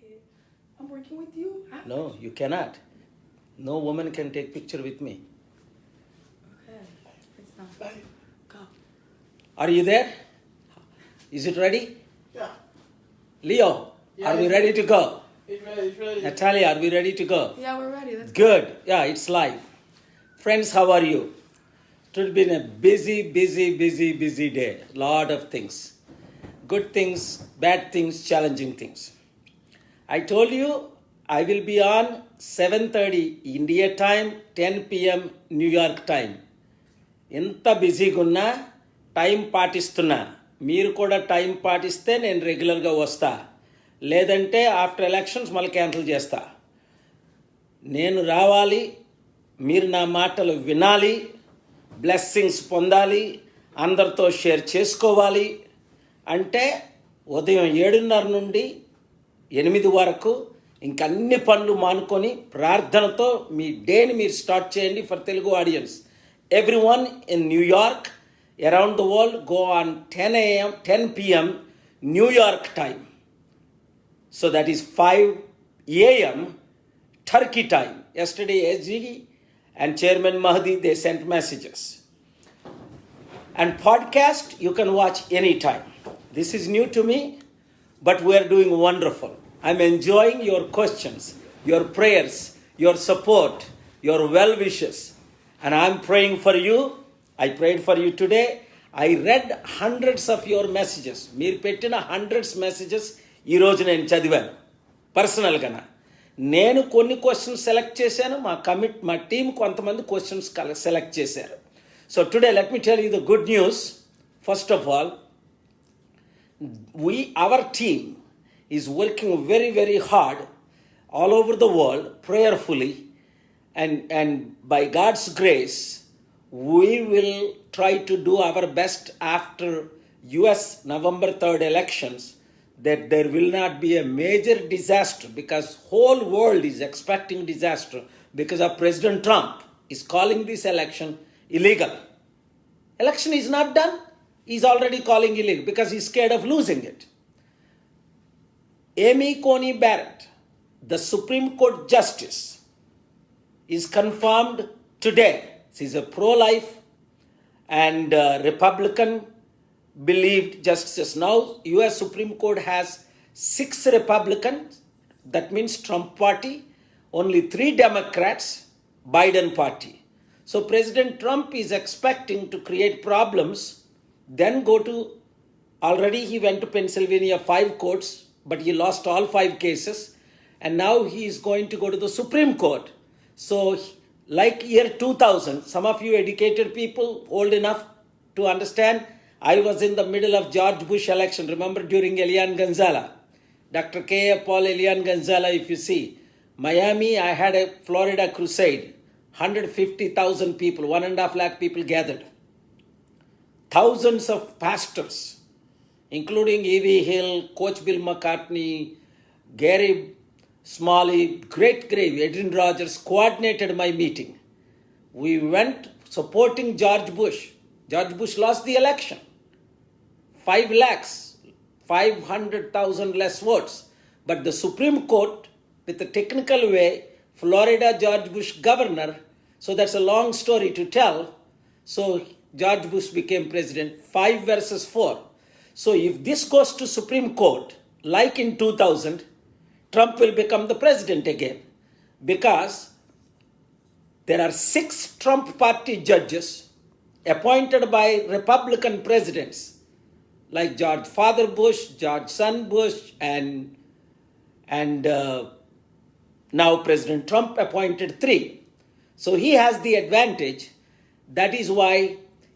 Okay. I'm working with you? No, you cannot. No woman can take picture with me. Okay. It's not. Go. Are you there? Is it ready? Yeah. Leo, Yeah, are we it's ready to go? It's ready. Natalia, are we ready to go? Yeah, we're ready. Let's go. Good. Yeah, it's live. Friends, how are you? It has been a busy day. Lot of things. Good things, bad things, challenging things. I told you I will be on 7:30 India time, 10 p.m. New York time. ఎంత బిజీగా ఉన్నా time పాటిస్తున్నా. మీరు కూడా time పాటిస్తే నేను రెగ్యులర్గా వస్తా. లేదంటే ఆఫ్టర్ ఎలక్షన్స్ మళ్ళీ క్యాన్సిల్ చేస్తా. నేను రావాలి, మీరు నా మాటలు వినాలి, బ్లెస్సింగ్స్ పొందాలి, అందరితో షేర్ చేసుకోవాలి అంటే ఉదయం 7:30 నుండి 8 వరకు ఇంకన్ని పనులు మానుకొని ప్రార్థనతో మీ డేని మీరు స్టార్ట్ చేయండి. For Telugu audience, everyone in New York, around the world, go on 10 p.m. New York time. So that is 5 a.m. Turkey time. Yesterday, SG and Chairman Mahdi, they sent messages. And podcast, you can watch anytime. This is new to me, but we are doing wonderful. I'm enjoying your questions, your prayers, your support, your well wishes. And I'm praying for you. I prayed for you today. I read hundreds of your messages. మీరు పెట్టిన hundreds messages ఈరోజు నేను చదివాను పర్సనల్గా. నేను కొన్ని questions select చేశాను, మా టీం కొంతమంది క్వశ్చన్స్ సెలెక్ట్ చేశారు. So today let me tell you the good news. First of all, our team is working very hard all over the world, prayerfully, and by God's grace, we will try to do our best after US November 3rd elections, that there will not be a major disaster, because whole world is expecting disaster because of President Trump is calling this election illegal. Election is not done. He's already calling illegal because he's scared of losing it. Amy Coney Barrett, the Supreme Court Justice, is confirmed today. She's a pro-life and Republican believed justice. Now, US Supreme Court has 6 Republicans, that means Trump party, only 3 Democrats, Biden party. So President Trump is expecting to create problems, then go to, already he went to Pennsylvania 5 courts, but he lost all 5 cases, and now he is going to go to the Supreme Court. So like year 2000, some of you educated people old enough to understand, I was in the middle of George Bush election. Remember during Elian Gonzalez, Dr. K. Paul Elian Gonzalez, if you see, Miami, I had a Florida crusade. 150,000 people, 1.5 lakh people gathered. Thousands of pastors, including E.V. Hill, Coach Bill McCartney, Gary Smalley, great Adrian Rogers coordinated my meeting. We went supporting George Bush. George Bush lost the election. 5 lakhs, 500,000 less votes. But the Supreme Court, with a technical way, Florida George Bush governor, so that's a long story to tell. So George Bush became president, 5 versus 4. So if this goes to Supreme Court, like in 2000, Trump will become the president again, because there are 6 Trump party judges appointed by Republican presidents, like George Father Bush, George Son Bush, and now President Trump appointed 3. So he has the advantage. That is why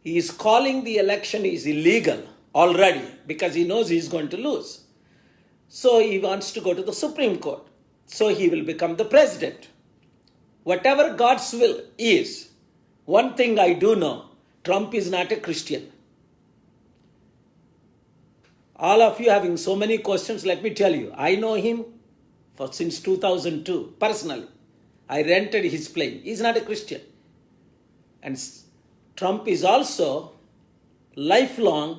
he is calling the election is illegal already, because he knows he is going to lose. So he wants to go to the Supreme Court. So he will become the president. Whatever God's will is, one thing I do know, Trump is not a Christian. All of you having so many questions, let me tell you, I know him since 2002, personally. I rented his plane. He's not a Christian. And Trump is also lifelong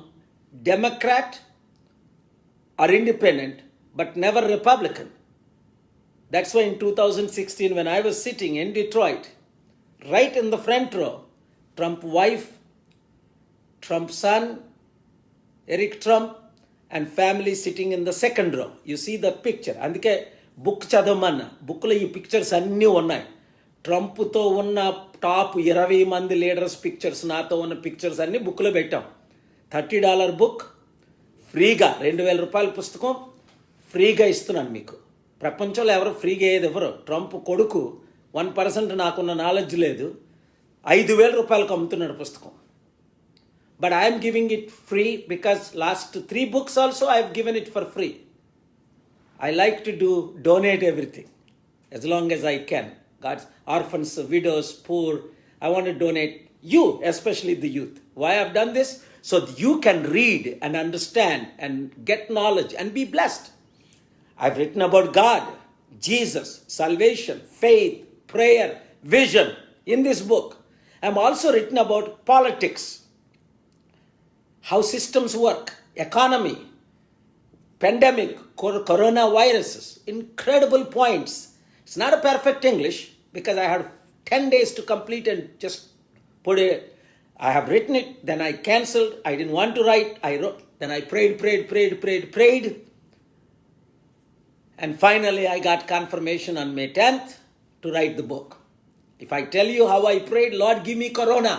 Democrat or independent, but never Republican. That's why in 2016, when I was sitting in Detroit, right in the front row, Trump wife, Trump son, Eric Trump, and family sitting in the second row. You see the picture. అందుకే book చదవమన్నా. బుక్లో ఈ pictures అన్నీ ఉన్నాయి. ట్రంప్తో ఉన్న top 20 మంది leaders pictures, నాతో ఉన్న pictures అన్నీ బుక్లో పెట్టాం. $30 బుక్, ఫ్రీగా 2000 రూపాయల పుస్తకం ఫ్రీగా ఇస్తున్నాను మీకు. ప్రపంచంలో ఎవరు ఫ్రీగా ఏది ఎవరు? ట్రంప్ కొడుకు 1% నాకున్న నాలెడ్జ్ లేదు, 5000 రూపాయలకు అమ్ముతున్నాడు పుస్తకం. But I am giving it free because last 3 books also I have given it for free. I like to donate everything as long as I can. God's orphans, widows, poor. I want to donate you, especially the youth. Why I have done this? So that you can read and understand and get knowledge and be blessed. I've written about God, Jesus, salvation, faith, prayer, vision in this book. I'm also written about politics, how systems work, economy, pandemic, coronaviruses, incredible points. It's not a perfect English because I had 10 days to complete and just put it. I have written it, then I cancelled. I didn't want to write. I wrote, then I prayed. And finally I got confirmation on May 10th to write the book. If I tell you how I prayed, Lord, give me corona.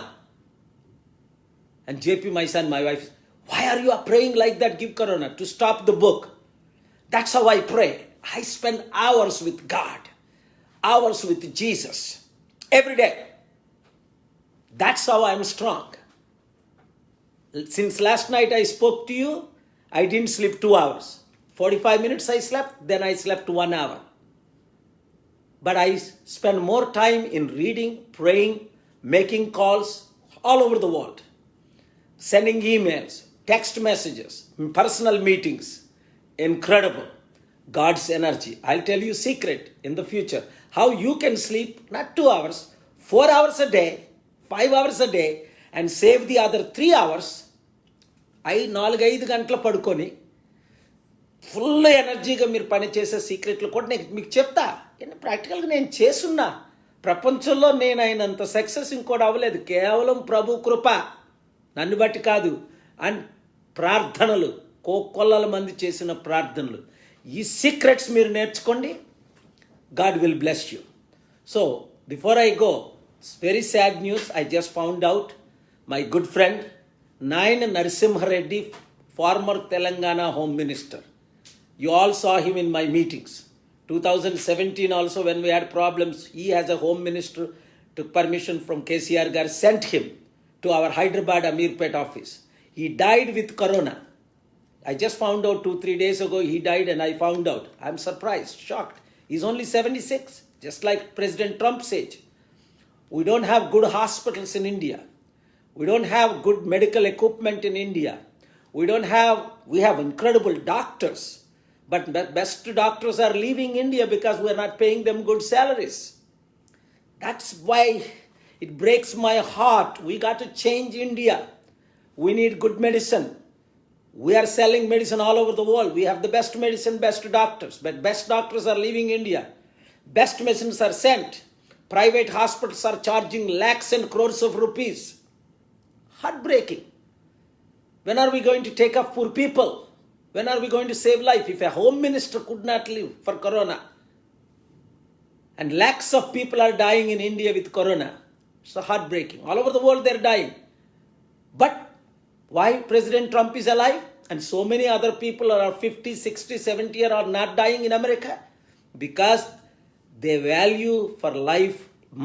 And JP, my son, my wife, why are you praying like that? Give corona to stop the book. That's how I pray. I spend hours with God, hours with Jesus every day. That's how I'm strong. Since last night I spoke to you, I didn't sleep 2 hours. 45 minutes I slept, then I slept 1 hour. But I spend more time in reading, praying, making calls all over the world, sending emails, text messages, personal meetings. Incredible. God's energy. I'll tell you a secret in the future. How you can sleep not 2 hours, 4 hours a day, 5 hours a day, and save the other 3 hours. 4-5 గంటలు పడుకొని full ఎనర్జీగా మీరు పనిచేసే సీక్రెట్లు కూడా నేను మీకు చెప్తా. ప్రాక్టికల్గా నేను చేస్తున్నా. ప్రపంచంలో నేను అయినంత సక్సెస్ ఇంకోటి అవ్వలేదు. కేవలం ప్రభు కృప, నన్ను బట్టి కాదు. అండ్ ప్రార్థనలు, కోకొల్లల మంది చేసిన ప్రార్థనలు. ఈ సీక్రెట్స్ మీరు నేర్చుకోండి. God will bless you. So, before I go, it's very sad news. I just found out my good friend, Nayan Narasimha Reddy, former Telangana Home Minister. You all saw him in my meetings. 2017 also when we had problems, he as a Home Minister took permission from KCR Gar, sent him to our Hyderabad Amirpet office. He died with corona. I just found out 2-3 days ago he died and I found out. I'm surprised, shocked. He's only 76, just like President Trump's age. We don't have good hospitals in India. We don't have good medical equipment in India. We have incredible doctors, but the best doctors are leaving India because we're not paying them good salaries. That's why it breaks my heart. We got to change India. We need good medicine. We are selling medicine all over the world. We have the best medicine, best doctors, but best doctors are leaving India. Best medicines are sent. Private hospitals are charging lakhs and crores of rupees. Heartbreaking. When are we going to take up poor people? When are we going to save life? If a home minister could not live for corona, and lakhs of people are dying in India with corona, it's heartbreaking. All over the world they're dying. But why President Trump is alive and so many other people are 50, 60, 70 years are not dying in America? Because they value for life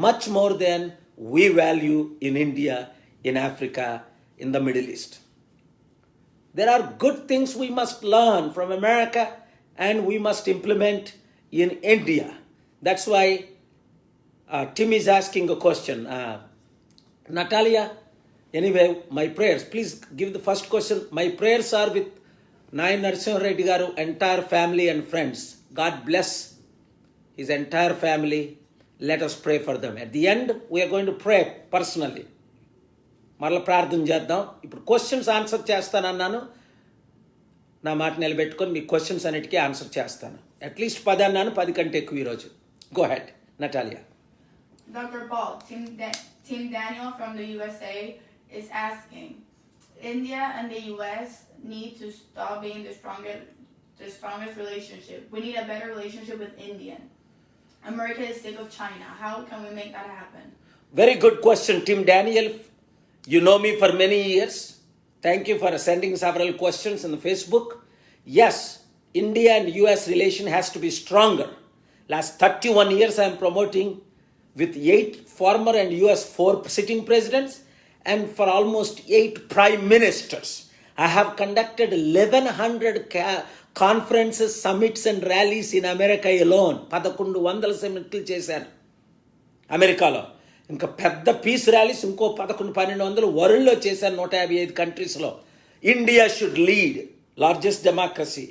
much more than we value in India, in Africa, in the Middle East. There are good things we must learn from America and we must implement in India. That's why Tim is asking a question. Natalia, anyway, my prayers. Please give the first question. My prayers are with Nayan Narasimha Reddy garu, entire family and friends. God bless his entire family. Let us pray for them. At the end, we are going to pray personally. మరలా ప్రార్థన చేద్దాం. ఇప్పుడు questions answer చేస్తానన్నాను. నా మాట నిలబెట్టుకొని మీ questions అన్నిటికీ answer చేస్తాను. At least 10 అన్నాను, 10 కంటే ఎక్కువ ఈరోజు. Go head Natalia. Dr. Paul, Tim Daniel from the USA is asking, India and the US need to stop being the strongest relationship. We need a better relationship with India. America is sick of China. How can we make that happen? Very good question, Tim Daniel. You know me for many years. Thank you for sending several questions on the Facebook. Yes, India and US relation has to be stronger. Last 31 years I am promoting with 8 former and US 4 sitting presidents and for almost 8 prime ministers. I have conducted 1100 conferences, summits and rallies in America alone. 1100 సమ్మిట్లు చేశాను అమెరికాలో. ఇంకా పెద్ద piece rallies ఇంకో 1100-1200 వరల్డ్లో చేశాను 155 కంట్రీస్లో. India should lead, largest democracy.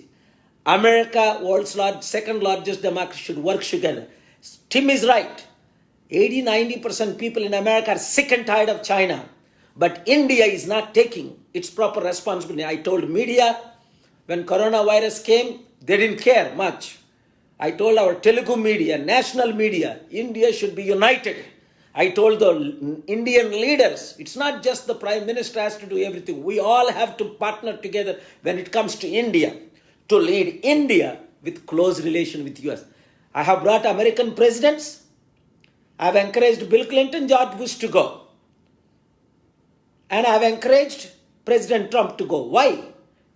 America, world's second largest democracy, should work together. Tim is right. 80-90% people in America are sick and tired of China. But India is not taking its proper responsibility. I told media when coronavirus came, they didn't care much. I told our Telugu media, national media, India should be united. I told the Indian leaders, it's not just the Prime Minister has to do everything. We all have to partner together when it comes to India, to lead India with close relation with US. I have brought American presidents. I have encouraged Bill Clinton, George Bush to go. And I have encouraged President Trump to go. Why?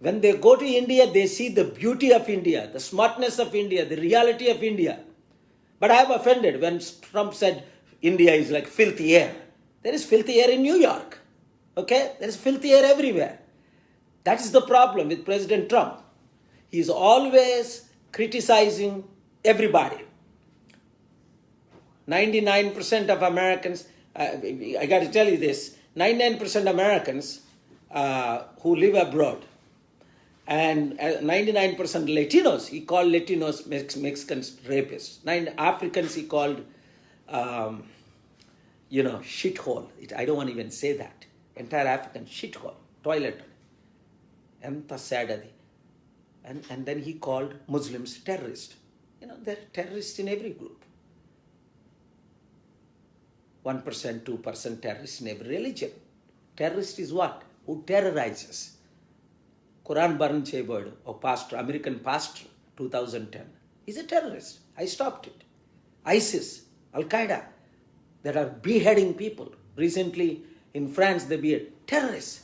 When they go to India, they see the beauty of India, the smartness of India, the reality of India. But I have offended when Trump said India is like filthy air. There is filthy air in New York. Okay? There is filthy air everywhere. That is the problem with President Trump. He is always criticizing everybody. 99% of Americans, I got to tell you this, 99% Americans who live abroad and 99% Latinos, he called Latinos Mexicans rapists. 9 Africans he called, shithole. I don't want to even say that. Entire African shithole, toilet. Enta sad adi. And then he called Muslims terrorists. There are terrorists in every group. 1%, 2% terrorists in every religion. Terrorist is what? Who terrorizes. Quran burn cheyboyadu. A pastor, American pastor, 2010. He's a terrorist. I stopped it. ISIS, Al-Qaeda, that are beheading people. Recently in France they behead terrorists.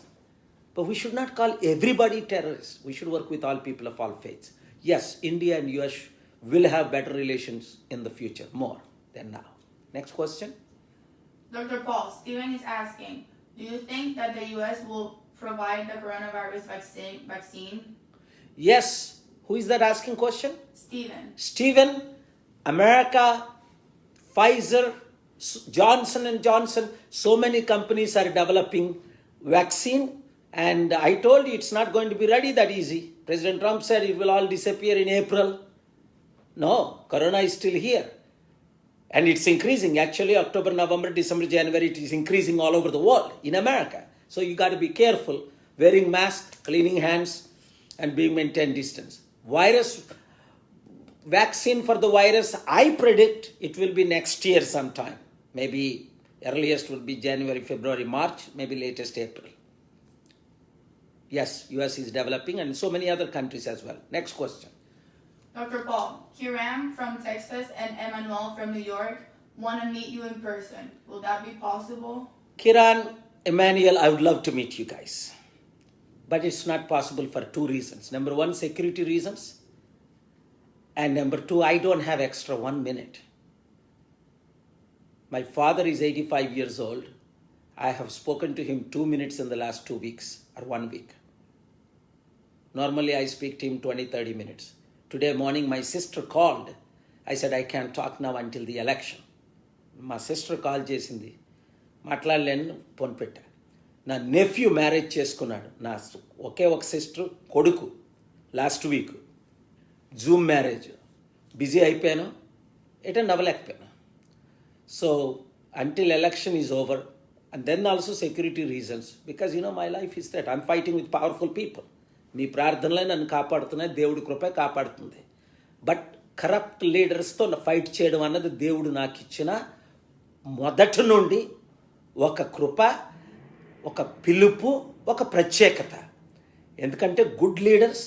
But we should not call everybody terrorists. We should work with all people of all faiths. Yes, India and US will have better relations in the future, more than now. Next question. Dr. Paul, Stephen is asking, do you think that the US will provide the coronavirus vaccine? Yes. Who is that asking question? Stephen, America, Pfizer, Johnson & Johnson, so many companies are developing vaccine. And I told you it's not going to be ready that easy. President Trump said it will all disappear in April. No, corona is still here. And it's increasing. Actually, October, November, December, January, it is increasing all over the world, in America. So you got to be careful, wearing masks, cleaning hands, and being maintain distance. Vaccine for the virus, I predict it will be next year sometime. Maybe earliest will be January, February, March, maybe latest April. Yes, US is developing and so many other countries as well. Next question. Dr. Paul, Kiram from Texas and Emmanuel from New York want to meet you in person. Will that be possible? Kiran, Emmanuel, I would love to meet you guys. But it's not possible for 2 reasons. Number 1, security reasons. And number 2, I don't have extra 1 minute. My father is 85 years old. I have spoken to him 2 minutes in the last 2 weeks or 1 week. Normally I speak to him 20-30 minutes. Today morning my sister called. I said I can't talk now until the election. My sister called చేసింది, మాట్లాడలేను, phone పెట్టా. నా nephew marriage చేసుకున్నాడు. నా ఒకే ఒక sister కొడుకు last week zoom marriage. Busy అయిపోయాను, attend అవ్వలేకపోయాను. So until election is over and then also security reasons, because my life is that I'm fighting with powerful people. మీ ప్రార్థనలే నన్ను కాపాడుతున్నాయి, దేవుడి కృపే కాపాడుతుంది. బట్ కరప్ట్ లీడర్స్తో ఫైట్ చేయడం అన్నది దేవుడు నాకు ఇచ్చిన మొదటి నుండి ఒక కృప, ఒక పిలుపు, ఒక ప్రత్యేకత. ఎందుకంటే గుడ్ లీడర్స్,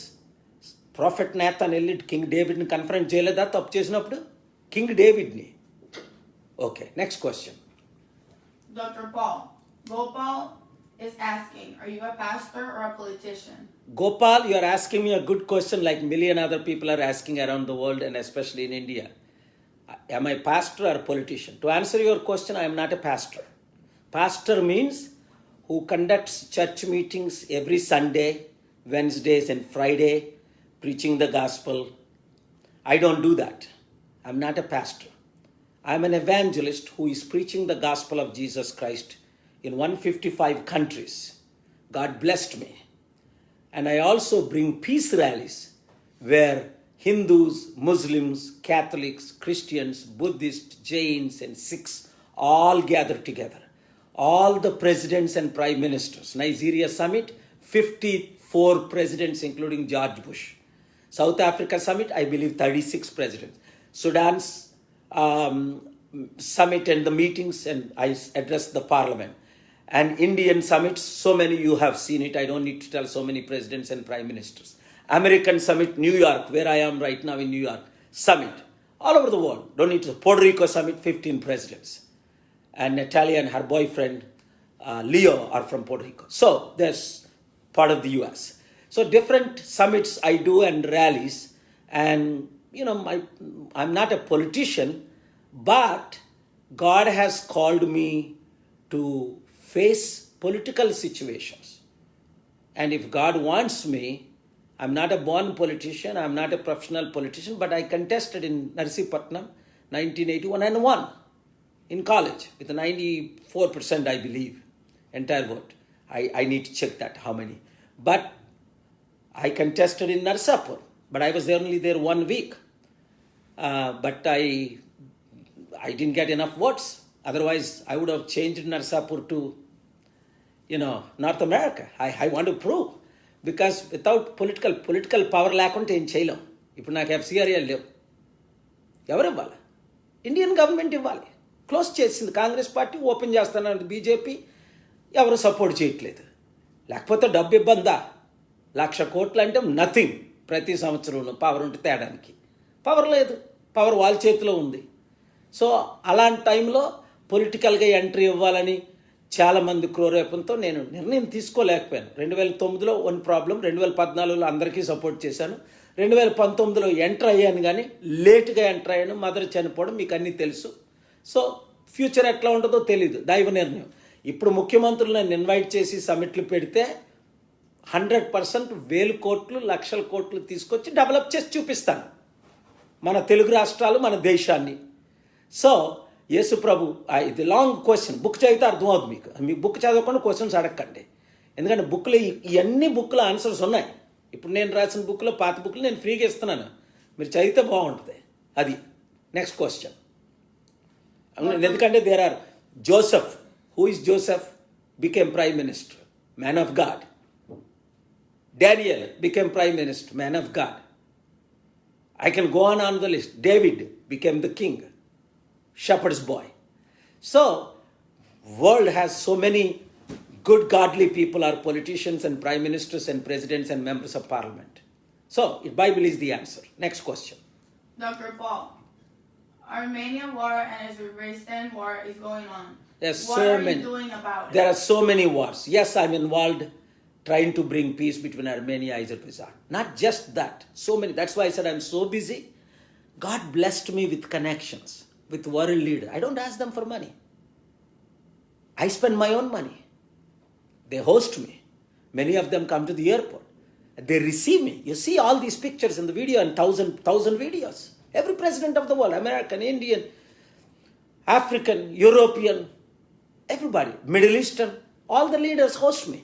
ప్రాఫెట్ నేతాన్ వెళ్ళి కింగ్ డేవిడ్ని కన్ఫరెన్స్ చేయలేదా తప్పు చేసినప్పుడు? కింగ్ డేవిడ్ని. Okay, next question. Dr. Paul, Gopal is asking, are you a pastor or a politician? Gopal, you are asking me a good question like million other people are asking around the world and especially in India. Am I pastor or politician? To answer your question, I am not a pastor. Pastor means who conducts church meetings every Sunday, Wednesdays and Friday, preaching the gospel. I don't do that. I'm not a pastor. I'm an evangelist who is preaching the gospel of Jesus Christ in 155 countries. God blessed me. And I also bring peace rallies where Hindus, Muslims, Catholics, Christians, Buddhists, Jains and Sikhs all gather together. All the presidents and prime ministers. Nigeria summit, 54 presidents including George Bush. South Africa summit, I believe 36 presidents. Sudan's summit and the meetings, and I address the parliament. And Indian summits, so many you have seen it. I don't need to tell so many presidents and prime ministers. American summit, New York, where I am right now in New York, summit. All over the world. Don't need to. Puerto Rico summit, 15 presidents. And Natalia and her boyfriend, Leo, are from Puerto Rico. So there's part of the US. So different summits I do and rallies. And, you know, I'm not a politician, but God has called me to face political situations. And if God wants me, I'm not a born politician, I'm not a professional politician, but I contested in Narsipatnam 1981 and won in college with 94%, I believe, entire vote. I need to check that, how many. But I contested in Narsapur, but I was only there 1 week. But I didn't get enough votes. Otherwise, I would have changed Narsapur to, North America. I want to prove. Because without political power లేకుంటే ఏం చేయలేం. ఇప్పుడు నాకు FCRL లేవు. ఎవరు ఇవ్వాలి? Indian government ఇవ్వాలి. Close చేసింది కాంగ్రెస్ పార్టీ, ఓపెన్ చేస్తానంటే బీజేపీ, ఎవరు సపోర్ట్ చేయట్లేదు. లేకపోతే డబ్బు ఇబ్బందా? 1,00,000 కోట్లు అంటే నథింగ్. ప్రతి సంవత్సరం పవర్ ఉంటే తేడానికి. పవర్ లేదు, పవర్ వాళ్ళ చేతిలో ఉంది. సో అలాంటి టైంలో పొలిటికల్గా ఎంట్రీ ఇవ్వాలని చాలామంది క్రోరేపంతో నేను నిర్ణయం తీసుకోలేకపోయాను. 2009లో వన్ ప్రాబ్లం, 2014లో అందరికీ సపోర్ట్ చేశాను, 2019లో ఎంటర్ అయ్యాను, కానీ లేట్గా ఎంటర్ అయ్యాను. మదర్ చనిపోవడం మీకు అన్నీ తెలుసు. సో ఫ్యూచర్ ఎట్లా ఉంటుందో తెలీదు, దైవ నిర్ణయం. ఇప్పుడు ముఖ్యమంత్రులు నన్ను ఇన్వైట్ చేసి సమిట్లు పెడితే 100% 1,000 కోట్లు 1,00,000 కోట్లు తీసుకొచ్చి డెవలప్ చేసి చూపిస్తాను మన తెలుగు రాష్ట్రాలు, మన దేశాన్ని. సో యేసు ప్రభు, ఇది లాంగ్ క్వశ్చన్, బుక్ చదివితే అర్థమవుతుంది మీకు బుక్ చదవకుండా క్వశ్చన్స్ అడగండి. ఎందుకంటే బుక్లో ఇవన్నీ బుక్లో ఆన్సర్స్ ఉన్నాయి. ఇప్పుడు నేను రాసిన బుక్లో, పాత బుక్లో నేను ఫ్రీగా ఇస్తున్నాను, మీరు చదివితే బాగుంటుంది. అది నెక్స్ట్ క్వశ్చన్. ఎందుకంటే there are Joseph. Who is Joseph? Became prime minister, man of God. Daniel became prime minister, man of God. I can go on the list. David became the king, shepherd's boy. So, world has so many good godly people are politicians and prime ministers and presidents and members of parliament. So, Bible is the answer. Next question. Dr. Paul, Armenia war and Azerbaijan war is going on. There's what so are many. you doing about it? There are so many wars. Yes, I'm involved trying to bring peace between Armenia and Azerbaijan. Not just that. So many. That's why I said I'm so busy. God blessed me with connections with world leaders. I don't ask them for money. I spend my own money. They host me. Many of them come to the airport. They receive me. You see all these pictures in the video and thousand videos. Every president of the world, American, Indian, African, European, everybody, Middle Eastern, all the leaders host me.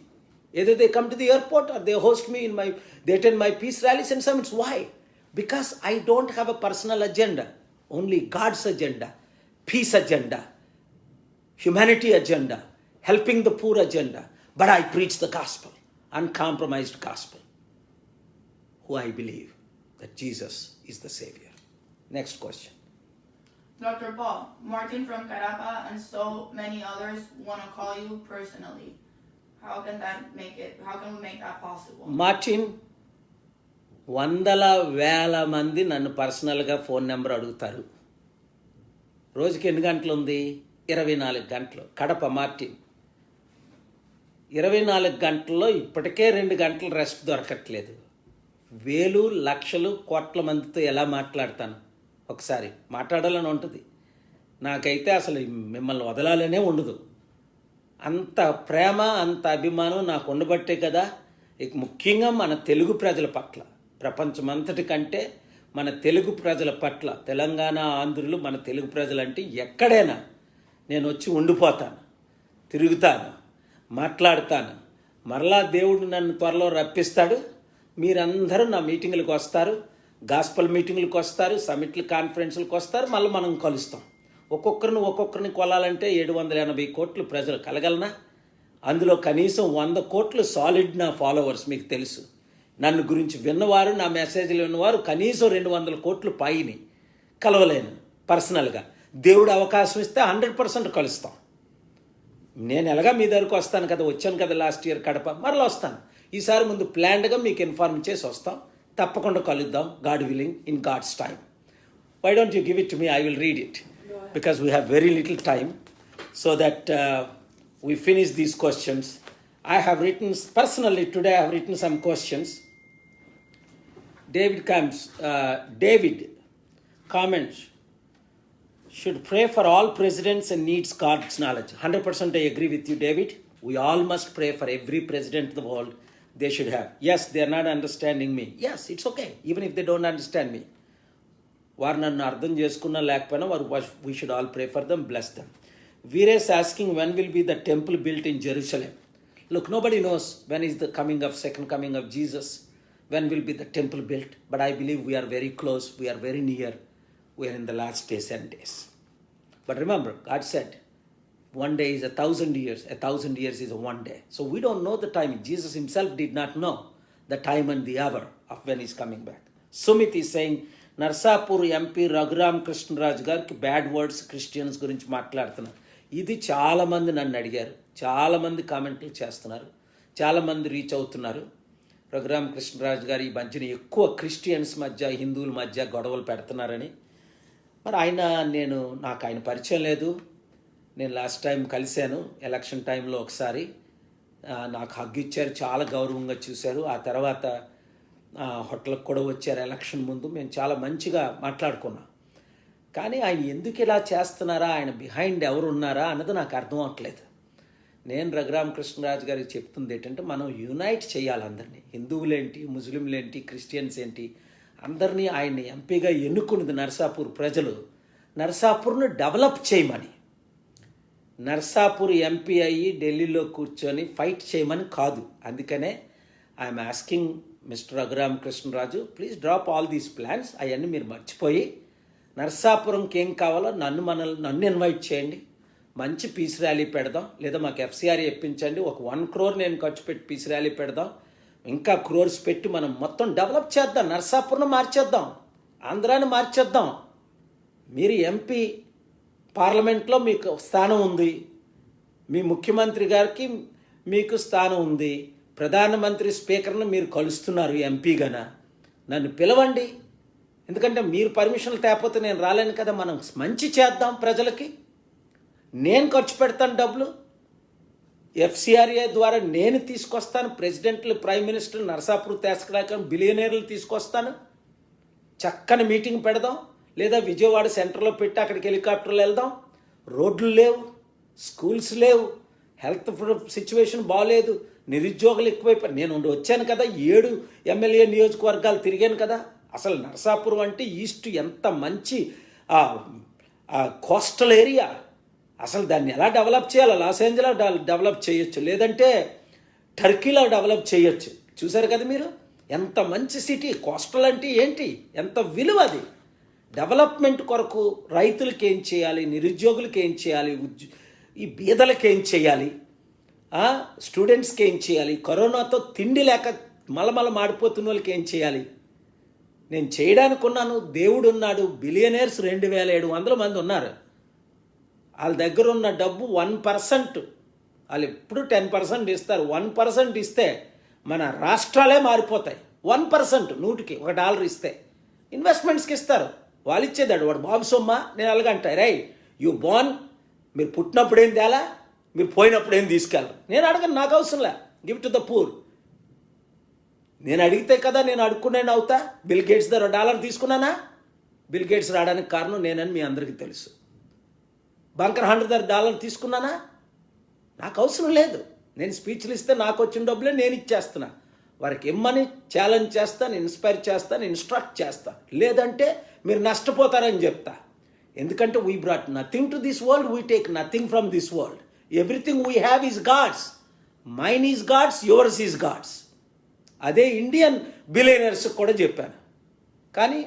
Either they come to the airport or they host me they attend my peace rallies and summits. Why? Because I don't have a personal agenda. Only God's agenda, peace agenda, humanity agenda, helping the poor agenda. But I preach the gospel, uncompromised gospel, who I believe that Jesus is the Savior. Next question. Dr. Paul, Martin from Carapa and so many others want to call you personally. How can we make that possible? Martin, వందల వేల మంది నన్ను పర్సనల్గా phone number అడుగుతారు. రోజుకి ఎన్ని గంటలు ఉంది? 24 గంటలు. కడప మార్టిన్, 24 గంటల్లో ఇప్పటికే 2 గంటలు రెస్ట్ దొరకట్లేదు. వేలు లక్షలు కోట్ల మందితో ఎలా మాట్లాడతాను? ఒకసారి మాట్లాడాలని ఉంటుంది. నాకైతే అసలు మిమ్మల్ని వదలాలనే ఉండదు. అంత ప్రేమ, అంత అభిమానం నాకు ఉండబట్టే కదా. ఇక ముఖ్యంగా మన తెలుగు ప్రజల పట్ల, ప్రపంచమంతటి కంటే మన తెలుగు ప్రజల పట్ల, తెలంగాణ ఆంధ్రులు మన తెలుగు ప్రజలంటే ఎక్కడైనా నేను వచ్చి ఉండిపోతాను, తిరుగుతాను, మాట్లాడతాను. మరలా దేవుడు నన్ను త్వరలో రప్పిస్తాడు. మీరందరూ నా మీటింగులకు వస్తారు, గాస్పల్ మీటింగులకు వస్తారు, సమిట్లు కాన్ఫరెన్సులకు వస్తారు. మళ్ళీ మనం కలుస్తాం. ఒక్కొక్కరిని కొలాలంటే 780 కోట్లు ప్రజలు కలగలనా? అందులో కనీసం 100 కోట్లు సాలిడ్ నా ఫాలోవర్స్. మీకు తెలుసు, నన్ను గురించి విన్నవారు, నా మెసేజ్లు విన్నవారు కనీసం 200 కోట్లు పైని కలవలేను పర్సనల్గా. దేవుడు అవకాశం ఇస్తే 100% కలుస్తాం. నేను ఎలాగా మీ దగ్గరకు వస్తాను కదా, వచ్చాను కదా లాస్ట్ ఇయర్ కడప, మరలా వస్తాను. ఈసారి ముందు ప్లాన్డ్గా మీకు ఇన్ఫార్మ్ చేసి వస్తాం. తప్పకుండా కలుద్దాం, God willing, in God's time. Why don't you give it to me? I will read it because we have very little time, so that we finish these questions. I have written, personally today I have written some questions. David comments, should pray for all presidents and needs God's knowledge. 100% I agree with you, David. We all must pray for every president of the world. They should have. Yes, they are not understanding me. Yes, it's okay, even if they don't understand me. వారు నన్ను అర్థం చేసుకున్నా లేకపోయినా we should all pray for them, bless them. Viewers asking, when will be the temple built in Jerusalem? Look, nobody knows when is the second coming of Jesus, when will be the temple built. But I believe we're very close, we're very near, we're in the last days and days. But remember, God said, one day is 1,000 years, 1,000 years is a one day. So we don't know the time. Jesus himself did not know the time and the hour of when he's coming back. Sumit is saying, Narsapur MP Raghuram Krishnaraju గారికి bad words Christians గురించి మాట్లాడుతున్నారు. ఇది చాలామంది నన్ను అడిగారు, చాలామంది కామెంట్లు చేస్తున్నారు, చాలామంది రీచ్ అవుతున్నారు. రఘురామ్ కృష్ణరాజు గారు ఈ మధ్యన ఎక్కువ క్రిస్టియన్స్ మధ్య, హిందువుల మధ్య గొడవలు పెడుతున్నారని. మరి నాకు ఆయన పరిచయం లేదు. నేను లాస్ట్ టైం కలిశాను ఎలక్షన్ టైంలో ఒకసారి. నాకు హగ్ ఇచ్చారు, చాలా గౌరవంగా చూశారు. ఆ తర్వాత హోటల్కి కూడా వచ్చారు ఎలక్షన్ ముందు. మేము చాలా మంచిగా మాట్లాడుకున్నాం. కానీ ఆయన ఎందుకు ఇలా చేస్తున్నారా, ఆయన బిహైండ్ ఎవరు ఉన్నారా అన్నది నాకు అర్థం అవ్వట్లేదు. నేను రఘురామకృష్ణరాజు గారికి చెప్తుంది ఏంటంటే, మనం యునైట్ చేయాలి అందరినీ. హిందువులేంటి, ముస్లింలేంటి, క్రిస్టియన్స్ ఏంటి, అందరినీ ఆయన్ని ఎంపీగా ఎన్నుకున్నది నర్సాపూర్ ప్రజలు. నర్సాపూర్ను డెవలప్ చేయమని, నర్సాపూర్ ఎంపీ అయ్యి ఢిల్లీలో కూర్చొని ఫైట్ చేయమని కాదు. అందుకనే I'm asking mister Raghuramakrishnaraju, please drop all these plans. అవన్నీ మీరు మర్చిపోయి నర్సాపురంకి ఏం కావాలో నన్ను ఇన్వైట్ చేయండి. మంచి పీస్ ర్యాలీ పెడదాం, లేదా మాకు ఎఫ్సిఆర్ ఇప్పించండి. ఒక 1 crore నేను ఖర్చు పెట్టి పీస్ ర్యాలీ పెడదాం. ఇంకా క్రోర్స్ పెట్టి మనం మొత్తం డెవలప్ చేద్దాం. నర్సాపురం మార్చేద్దాం, ఆంధ్రాని మార్చేద్దాం. మీరు ఎంపీ, పార్లమెంట్లో మీకు స్థానం ఉంది, మీ ముఖ్యమంత్రి గారికి మీకు స్థానం ఉంది, ప్రధానమంత్రి స్పీకర్ను మీరు కలుస్తున్నారు ఎంపీగాన. నన్ను పిలవండి, ఎందుకంటే మీరు పర్మిషన్లు తేకపోతే నేను రాలేను కదా. మనం మంచి చేద్దాం ప్రజలకి. నేను ఖర్చు పెడతాను డబ్బులు, ఎఫ్సిఆర్ఏ ద్వారా నేను తీసుకొస్తాను. ప్రెసిడెంట్లు, ప్రైమ్ మినిస్టర్ నర్సాపూర్ తీసుకురాక బిలియనీర్లు తీసుకొస్తాను. చక్కని మీటింగ్ పెడదాం, లేదా విజయవాడ సెంటర్లో పెట్టి అక్కడికి హెలికాప్టర్లు వెళ్దాం. రోడ్లు లేవు, స్కూల్స్ లేవు, హెల్త్ సిచ్యువేషన్ బాగలేదు, నిరుద్యోగులు ఎక్కువైపోయి. నేను వచ్చాను కదా, 7 ఎమ్మెల్యే నియోజకవర్గాలు తిరిగాను కదా. అసలు నర్సాపురం అంటే ఈస్ట్ ఎంత మంచి కోస్టల్ ఏరియా. అసలు దాన్ని ఎలా డెవలప్ చేయాలి? లాస్ ఏంజలా డెవలప్ చేయొచ్చు, లేదంటే టర్కీలో డెవలప్ చేయొచ్చు. చూసారు కదా మీరు, ఎంత మంచి సిటీ. కోస్టల్ అంటే ఏంటి, ఎంత విలువ అది. డెవలప్మెంట్ కొరకు రైతులకి ఏం చేయాలి, నిరుద్యోగులకి ఏం చేయాలి, ఈ బీదలకి ఏం చేయాలి, స్టూడెంట్స్కి ఏం చేయాలి, కరోనాతో తిండి లేక మలమల మాడిపోతున్న వాళ్ళకి ఏం చేయాలి, నేను చేయడానికి ఉన్నాను. దేవుడు ఉన్నాడు. బిలియనర్స్ 2700 మంది ఉన్నారు. వాళ్ళ దగ్గర ఉన్న డబ్బు 1%. వాళ్ళు ఎప్పుడు 10% ఇస్తారు. 1% ఇస్తే మన రాష్ట్రాలే మారిపోతాయి. 1%, 100కి $1 ఇస్తే ఇన్వెస్ట్మెంట్స్కి ఇస్తారు. వాళ్ళు ఇచ్చేదాడు వాడు బాబు సొమ్మ. నేను అలాగంటా రై యూ బోర్న్, మీరు పుట్టినప్పుడు ఏం తేలా, మీరు పోయినప్పుడు ఏం తీసుకెళ్ళరు. నేను అడగను, నాకు అవసరంలే. Give to the poor. నేను అడిగితే కదా నేను అడుక్కునేది అవుతా. బిల్ గేట్స్ దగ్గర $1 తీసుకున్నానా? బిల్ గేట్స్ రావడానికి కారణం నేనని మీ అందరికీ తెలుసు. Bunker hundred $100 తీసుకున్నానా? నాకు అవసరం లేదు. నేను స్పీచ్లు ఇస్తే నాకు వచ్చిన డబ్బులే నేను ఇచ్చేస్తున్నా. వారికి ఇమ్మని ఛాలెంజ్ చేస్తాను, ఇన్స్పైర్ చేస్తాను, ఇన్స్ట్రక్ట్ చేస్తా. లేదంటే మీరు నష్టపోతారని చెప్తా. ఎందుకంటే we brought nothing to this world, we take nothing from this world. Everything we have is God's. Mine is God's, yours is God's. అదే ఇండియన్ బిలియనర్స్ కూడా చెప్పాను. కానీ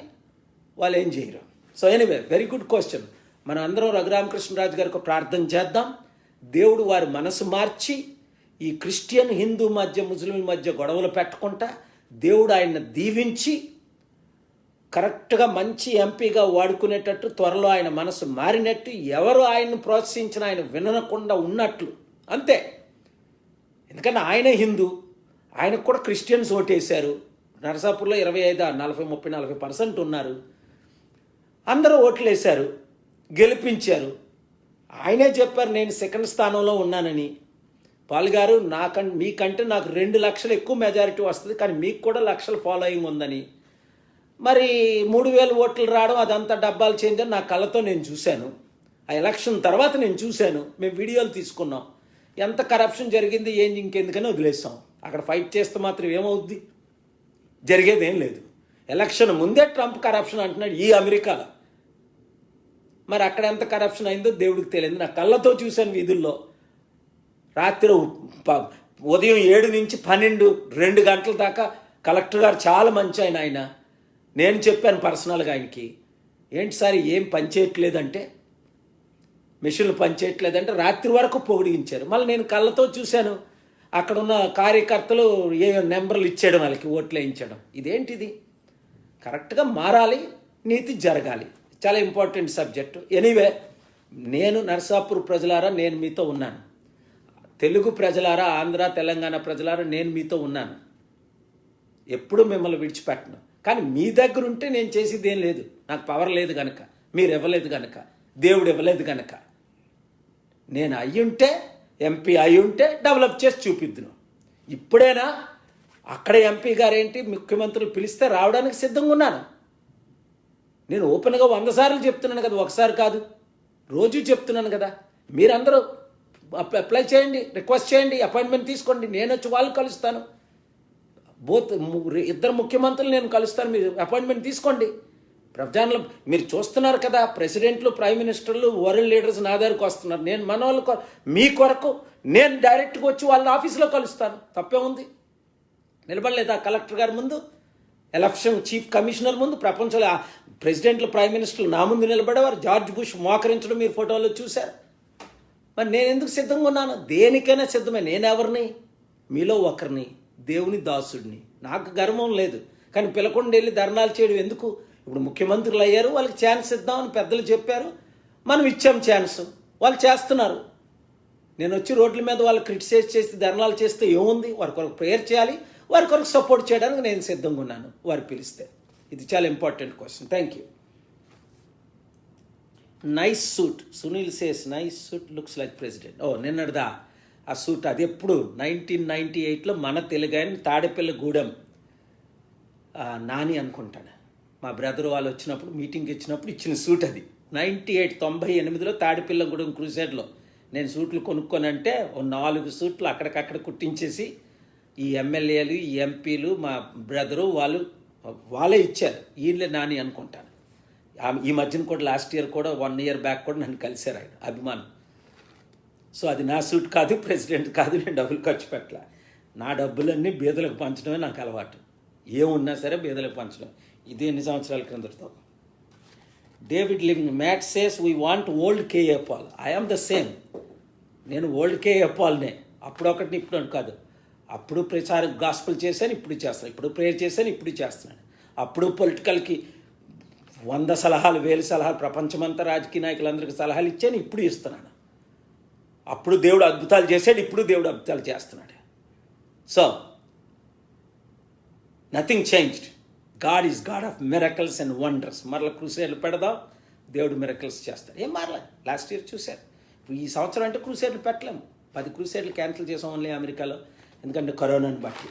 వాళ్ళు ఏం చేయరు. So anyway, very good question. మనం అందరం రఘురామకృష్ణరాజు గారికి ప్రార్థన చేద్దాం. దేవుడు వారి మనసు మార్చి ఈ క్రిస్టియన్ హిందూ మధ్య ముస్లిం మధ్య గొడవలు పెట్టకుండా దేవుడు ఆయన దీవించి కరెక్ట్గా మంచి ఎంపీగా వాడుకునేటట్టు, త్వరలో ఆయన మనసు మారినట్టు, ఎవరు ఆయన్ని ప్రోత్సహించిన ఆయన వినకుండా ఉన్నట్లు. అంతే. ఎందుకంటే ఆయనే హిందూ, ఆయనకు కూడా క్రిస్టియన్స్ ఓటేశారు. నరసాపూర్లో 25, 40, 30, 40% ఉన్నారు. అందరూ ఓట్లు వేశారు, గెలిపించారు. ఆయనే చెప్పారు నేను సెకండ్ స్థానంలో ఉన్నానని. పాల్ గారు మీకంటే నాకు 2 లక్షలు ఎక్కువ మెజారిటీ వస్తుంది, కానీ మీకు కూడా లక్షల ఫాలోయింగ్ ఉందని. మరి 3000 ఓట్లు రావడం అదంతా డబ్బాలు చేంజ్ అని నా కళ్ళతో నేను చూశాను. ఆ ఎలక్షన్ తర్వాత నేను చూశాను. మేము వీడియోలు తీసుకున్నాం. ఎంత కరప్షన్ జరిగింది ఏం ఇంకెందుకని వదిలేసాం. అక్కడ ఫైట్ చేస్తే మాత్రం ఏమవుద్ది? జరిగేది ఏం లేదు. ఎలక్షన్ ముందే ట్రంప్ కరప్షన్ అంటున్నాడు ఈ అమెరికాలో. మరి అక్కడ ఎంత కరప్షన్ అయిందో దేవుడికి తెలియదు. నా కళ్ళతో చూశాను వీధుల్లో. రాత్రి ఉదయం 7 నుంచి 12, 2 గంటల దాకా కలెక్టర్ గారు చాలా మంచి ఆయన. నేను చెప్పాను పర్సనల్గా ఆయనకి, ఏంటి సార్ ఏం పనిచేయట్లేదంటే, మిషన్లు పనిచేయట్లేదంటే రాత్రి వరకు పొగిడించారు. మళ్ళీ నేను కళ్ళతో చూశాను అక్కడ ఉన్న కార్యకర్తలు ఏ నెంబర్లు ఇచ్చేయడం, వాళ్ళకి ఓట్లు వేయించడం. ఇదేంటిది? కరెక్ట్గా మారాలి, నీతి జరగాలి. చాలా ఇంపార్టెంట్ సబ్జెక్టు. ఎనీవే, నేను నరసాపూర్ ప్రజలారా నేను మీతో ఉన్నాను. తెలుగు ప్రజలారా, ఆంధ్ర తెలంగాణ ప్రజలారా నేను మీతో ఉన్నాను. ఎప్పుడు మిమ్మల్ని విడిచిపెట్టను. కానీ మీ దగ్గర ఉంటే నేను చేసేది ఏం లేదు. నాకు పవర్ లేదు కనుక, మీరు ఇవ్వలేదు కనుక, దేవుడు ఇవ్వలేదు కనుక. నేను అయ్యుంటే, ఎంపీ అయ్యుంటే డెవలప్ చేసి చూపిద్దును. ఇప్పుడైనా అక్కడ ఎంపీ గారేంటి ముఖ్యమంత్రులు పిలిస్తే రావడానికి సిద్ధంగా ఉన్నాను. నేను ఓపెన్గా 100 సార్లు చెప్తున్నాను కదా, ఒకసారి కాదు, రోజు చెప్తున్నాను కదా. మీరందరూ అప్లై చేయండి, రిక్వెస్ట్ చేయండి, అపాయింట్మెంట్ తీసుకోండి. నేను వచ్చి వాళ్ళు కలుస్తాను. ఇద్దరు ముఖ్యమంత్రులు నేను కలుస్తాను, మీరు అపాయింట్మెంట్ తీసుకోండి. ప్రజాన్లో మీరు చూస్తున్నారు కదా, ప్రెసిడెంట్లు, ప్రైమ్ మినిస్టర్లు, వరల్డ్ లీడర్స్ నా దగ్గరకు వస్తున్నారు. నేను మన వాళ్ళు మీ కొరకు నేను డైరెక్ట్గా వచ్చి వాళ్ళ ఆఫీస్లో కలుస్తాను. తప్పే ఉంది? నిలబడలేదా కలెక్టర్ గారి ముందు, ఎలక్షన్ చీఫ్ కమిషనర్ ముందు? ప్రపంచంలో ప్రెసిడెంట్లు, ప్రైమ్ మినిస్టర్లు నా ముందు నిలబడేవారు. జార్జ్ బుష్ మోకరించడం మీరు ఫోటోలో చూశారు. మరి నేను ఎందుకు సిద్ధంగా ఉన్నాను? దేనికైనా సిద్ధమే. నేనెవరిని? మీలో ఒకరిని, దేవుని దాసుడిని. నాకు గర్వం లేదు, కానీ పిలకుండా వెళ్ళి ధర్నాలు చేయడం ఎందుకు? ఇప్పుడు ముఖ్యమంత్రులు అయ్యారు, వాళ్ళకి ఛాన్స్ ఇద్దామని పెద్దలు చెప్పారు, మనం ఇచ్చాం ఛాన్స్, వాళ్ళు చేస్తున్నారు. నేను వచ్చి రోడ్ల మీద వాళ్ళు క్రిటిసైజ్ చేసి ధర్నాలు చేస్తే ఏముంది? వారి కొరకు ప్రేయర్ చేయాలి, వారి కొరకు సపోర్ట్ చేయడానికి నేను సిద్ధంగా ఉన్నాను వారు పిలిస్తే. ఇది చాలా important question. Thank you. Nice suit. Sunil says nice suit looks like president. ఓ నిన్నటిదా ఆ సూట్? అది ఎప్పుడు? 1998లో మన తెలుగాయన తాడేపల్లిగూడెం నాని అనుకుంటాను, మా బ్రదర్ వాళ్ళు వచ్చినప్పుడు మీటింగ్కి ఇచ్చినప్పుడు ఇచ్చిన సూట్ అది. 98 తాడేపల్లిగూడెం క్రూసేడ్లో నేను సూట్లు కొనుక్కొనంటే 4 సూట్లు అక్కడికక్కడ కుట్టించేసి ఈ ఎమ్మెల్యేలు, ఈ ఎంపీలు, మా బ్రదరు వాళ్ళే ఇచ్చారు. వీళ్ళే నాని అనుకుంటాను. ఈ మధ్యన కూడా లాస్ట్ ఇయర్ కూడా 1 year బ్యాక్ కూడా నన్ను కలిశారు ఆయన, అభిమానం. సో అది నా సూట్ కాదు, ప్రెసిడెంట్ కాదు, నేను డబ్బులు ఖర్చు పెట్టలే. నా డబ్బులన్నీ బీదలకు పంచడమే నాకు అలవాటు. ఏమున్నా సరే బీదలకు పంచడం. ఇది ఎన్ని సంవత్సరాల క్రిందతో. డేవిడ్ లివింగ్ మ్యాట్ says we want old KA Paul. I am the same. నేను ఓల్డ్ కేఏ పాల్నే. అప్పుడు ఒకటి ఇప్పుడు కాదు. అప్పుడు ప్రచారం గాస్పుల్ చేశాను, ఇప్పుడు చేస్తాను. ఇప్పుడు ప్రేయర్ చేశాను, ఇప్పుడు చేస్తున్నాను. అప్పుడు పొలిటికల్కి 100 సలహాలు 1000 సలహాలు ప్రపంచమంతా రాజకీయ నాయకులందరికీ సలహాలు ఇచ్చాను, ఇప్పుడు ఇస్తున్నాను. అప్పుడు దేవుడు అద్భుతాలు చేశాడు, ఇప్పుడు దేవుడు అద్భుతాలు చేస్తున్నాడు. So nothing changed. God is God of miracles and wonders. మరలా క్రూసేడ్లు పెడదాం, దేవుడు మిరకల్స్ చేస్తాడు. ఏం మారలే. లాస్ట్ ఇయర్ చూశారు. ఈ సంవత్సరం అంటే క్రూసేడ్లు పెట్టలేము. 10 క్రూసేడ్లు క్యాన్సిల్ చేసాం ఓన్లీ అమెరికాలో, ఎందుకంటే కరోనాని బట్టి.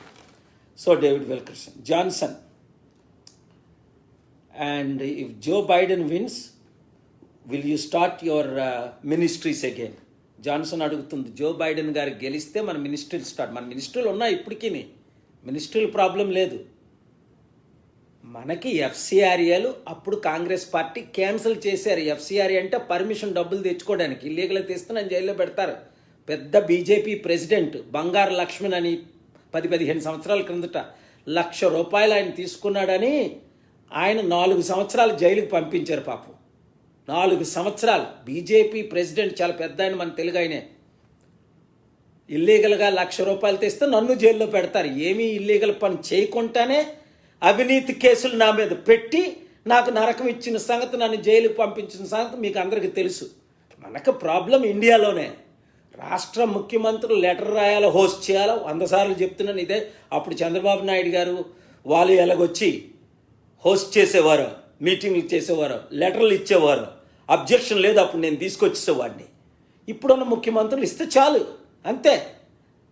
So David Wilkerson, Johnson, and if Joe Biden wins, will you start your ministries again? Johnson అడుగుతుంది, జో బైడెన్ గారు గెలిస్తే మన మినిస్ట్రీలు స్టార్ట్. మన మినిస్ట్రీలు ఉన్నాయి ఇప్పటికీ, మినిస్ట్రీలు ప్రాబ్లం లేదు. మనకి ఎఫ్సిఆర్ఏలు అప్పుడు కాంగ్రెస్ పార్టీ క్యాన్సిల్ చేశారు. ఎఫ్సిఆర్ఏ అంటే పర్మిషన్ డబ్బులు తెచ్చుకోవడానికి, ఇల్లీగల్గా తెస్తే నన్ను జైల్లో పెడతారు. పెద్ద బీజేపీ ప్రెసిడెంట్ బంగారు లక్ష్మణ్ అని 10-15 సంవత్సరాల క్రిందట ₹1,00,000 ఆయన తీసుకున్నాడని ఆయన 4 సంవత్సరాలు జైలుకి పంపించారు. పాపం 4 సంవత్సరాలు. బీజేపీ ప్రెసిడెంట్, చాలా పెద్ద ఆయన, మన తెలుగు ఆయనే. ఇల్లీగల్గా ₹1,00,000 తెస్తే నన్ను జైల్లో పెడతారు. ఏమీ ఇల్లీగల్ పని చేయకుండానే అవినీతి కేసులు నా మీద పెట్టి నాకు నరకం ఇచ్చిన సంగతి, నన్ను జైలుకి పంపించిన సంగతి మీకు అందరికీ తెలుసు. మనకు ప్రాబ్లం ఇండియాలోనే. రాష్ట్ర ముఖ్యమంత్రులు లెటర్ రాయాలో, హోస్ట్ చేయాలో 100 సార్లు చెప్తున్నాను ఇదే. అప్పుడు చంద్రబాబు నాయుడు గారు వాళ్ళు ఎలాగొచ్చి హోస్ట్ చేసేవారు, మీటింగ్లు చేసేవారు, లెటర్లు ఇచ్చేవారు, అబ్జెక్షన్ లేదు, అప్పుడు నేను తీసుకొచ్చేసేవాడిని. ఇప్పుడున్న ముఖ్యమంత్రులు ఇస్తే చాలు, అంతే.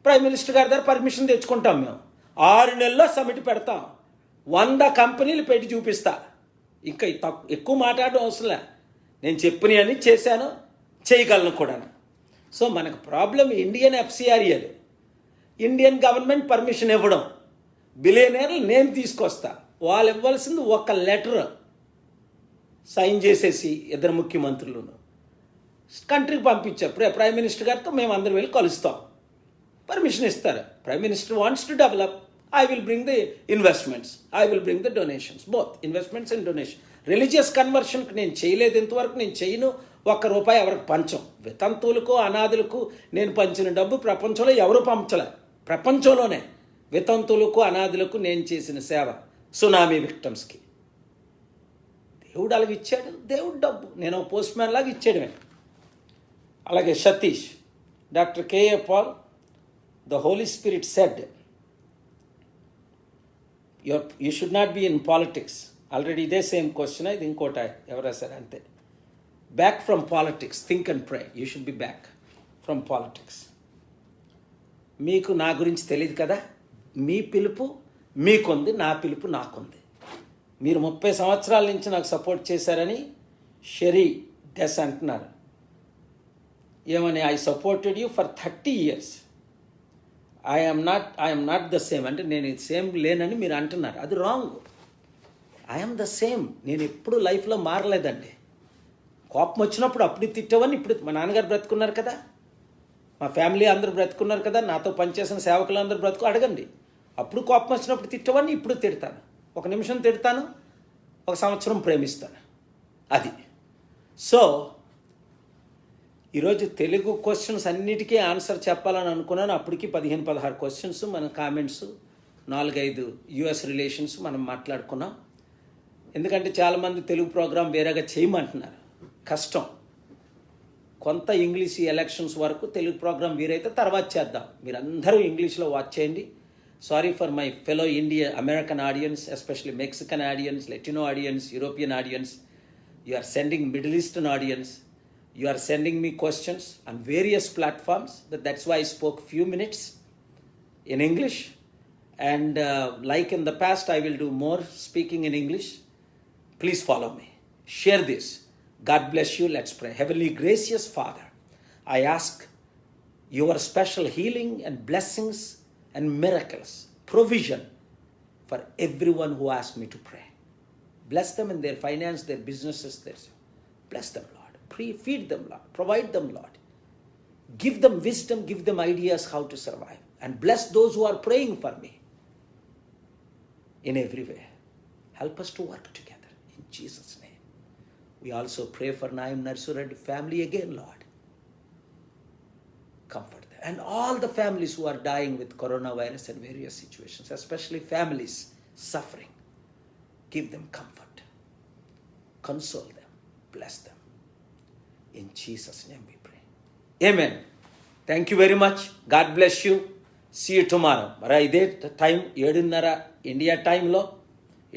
ప్రైమ్ మినిస్టర్ గారి దగ్గర పర్మిషన్ తెచ్చుకుంటాం మేము. 6 నెలల్లో సమిట్ పెడతాం, 100 కంపెనీలు పెట్టి చూపిస్తా. ఇంకా ఎక్కువ మాట్లాడడం అవసరం. నేను చెప్పినవన్నీ చేశాను, చేయగలను కూడా. సో మనకు ప్రాబ్లం ఇండియన్ ఎఫ్సిఆర్ఏలు. ఇండియన్ గవర్నమెంట్ పర్మిషన్ ఇవ్వడం, బిలియనీర్లు నేను తీసుకొస్తా. వాళ్ళు ఇవ్వాల్సింది ఒక లెటర్ సైన్ చేసేసి 2 ముఖ్యమంత్రులను కంట్రీకి పంపించారు. ప్రైమ్ మినిస్టర్ గారితో మేము అందరం వెళ్ళి కలుస్తాం, పర్మిషన్ ఇస్తారు. Prime minister wants to develop, I will bring the investments, I will bring the donations, both investments and donation. Religious కన్వర్షన్కి నేను చేయలేదు ఇంతవరకు, నేను చేయను. ₹1 ఎవరికి పంచం. వితంతువులకు, అనాథులకు నేను పంచిన డబ్బు ప్రపంచంలో ఎవరు పంచలే. ప్రపంచంలోనే వితంతువులకు, అనాథులకు నేను చేసిన సేవ, సునామీ విక్టమ్స్కి. దేవుడు అలాగ ఇచ్చాడు. దేవుడు డబ్బు నేను పోస్ట్ మ్యాన్ లాగా ఇచ్చేయడమే. అలాగే Satish, doctor K A Paul, the holy spirit said you should not be in politics. Already ఇదే సేమ్ క్వశ్చన్, ఇది ఇంకోట ఎవరా సరే అంతే. Back from politics, think and pray. You should be back from politics. మీకు నా గురించి తెలియదు కదా, మీ పిలుపు మీకుంది, నా పిలుపు నాకుంది. మీరు 30 సంవత్సరాల నుంచి నాకు సపోర్ట్ చేశారని షెరీ డెస్ అంటున్నారు. ఏమని? I supported you for 30 years. I'm not the same అంటే నేను సేమ్ లేనని మీరు అంటున్నారు. అది రాంగ్. I'm the same. నేను ఎప్పుడు లైఫ్లో మారలేదండి. కోపం వచ్చినప్పుడు అప్పుడు తిట్టేవని, ఇప్పుడు మా నాన్నగారు బ్రతుకున్నారు కదా, మా ఫ్యామిలీ అందరూ బ్రతుకున్నారు కదా, నాతో పనిచేసిన సేవకులు అందరూ బ్రతుకు, అడగండి. అప్పుడు కోపం వచ్చినప్పుడు తిట్టేవని ఇప్పుడు తిడతాను. 1 నిమిషం తిడతాను, 1 సంవత్సరం ప్రేమిస్తాను. అది. సో ఈరోజు తెలుగు క్వశ్చన్స్ అన్నిటికీ ఆన్సర్ చెప్పాలని అనుకున్నాను. అప్పటికి 15-16 క్వశ్చన్స్ మన కామెంట్స్, 4-5 US రిలేషన్స్ మనం మాట్లాడుకున్నాం. ఎందుకంటే చాలామంది తెలుగు ప్రోగ్రాం వేరేగా చేయమంటున్నారు, కష్టం. కొంత ఇంగ్లీష్ ఎలక్షన్స్ వరకు తెలుగు ప్రోగ్రాం వీరైతే తర్వాత చేద్దాం. మీరందరూ ఇంగ్లీష్లో వాచ్ చేయండి. Sorry for my fellow American audience, especially Mexican audience, Latino audience, European audience. You are sending Middle Eastern audience. You are sending me questions on various platforms. That's why I spoke few minutes in English. And like in the past, I will do more speaking in English. Please follow me. Share this. God bless you. Let's pray. Heavenly gracious Father, I ask your special healing and blessings and miracles, provision for everyone who asked me to pray. Bless them in their finance, their businesses, bless them, Lord. Feed them, Lord. Provide them, Lord. Give them wisdom, give them ideas how to survive. And bless those who are praying for me in every way. Help us to work together in Jesus' name. We also pray for Naim Narsured family again, Lord. Comfort them. And all the families who are dying with coronavirus and various situations, especially families suffering. give them comfort, console them, bless them. In Jesus' name we pray. Amen. Thank you very much. God bless you. See you tomorrow. మరి ఇదే time 7:30 India టైంలో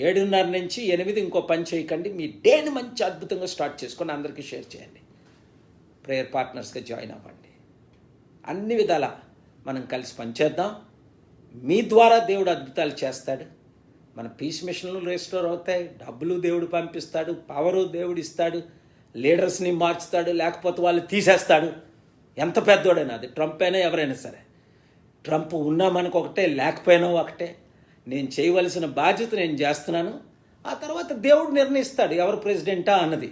7:30 నుంచి 8 ఇంకో పని చేయకండి. మీ డేని మంచి అద్భుతంగా స్టార్ట్ చేసుకొని అందరికీ షేర్ చేయండి. ప్రేయర్ పార్ట్నర్స్గా జాయిన్ అవ్వండి. అన్ని విధాలా మనం కలిసి పనిచేద్దాం. మీ ద్వారా దేవుడు అద్భుతాలు చేస్తాడు. మన పీస్ మిషన్లు రెస్టోర్ అవుతాయి. డబ్బులు దేవుడు పంపిస్తాడు. పవరు దేవుడు ఇస్తాడు. లీడర్స్ని మార్చుతాడు. లేకపోతే వాళ్ళు తీసేస్తాడు. ఎంత పెద్దోడైనా, అది ట్రంప్ అయినా ఎవరైనా సరే. ట్రంప్ ఉన్నా మనకు ఒకటే, లేకపోయినా ఒకటే. నేను చేయవలసిన బాధ్యత నేను చేస్తున్నాను. ఆ తర్వాత దేవుడు నిర్ణయిస్తాడు ఎవరు ప్రెసిడెంటా అన్నది.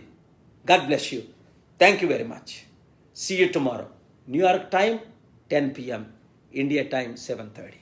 God bless you. Thank you very much. See you tomorrow. New York time 10 PM, India time 7:30.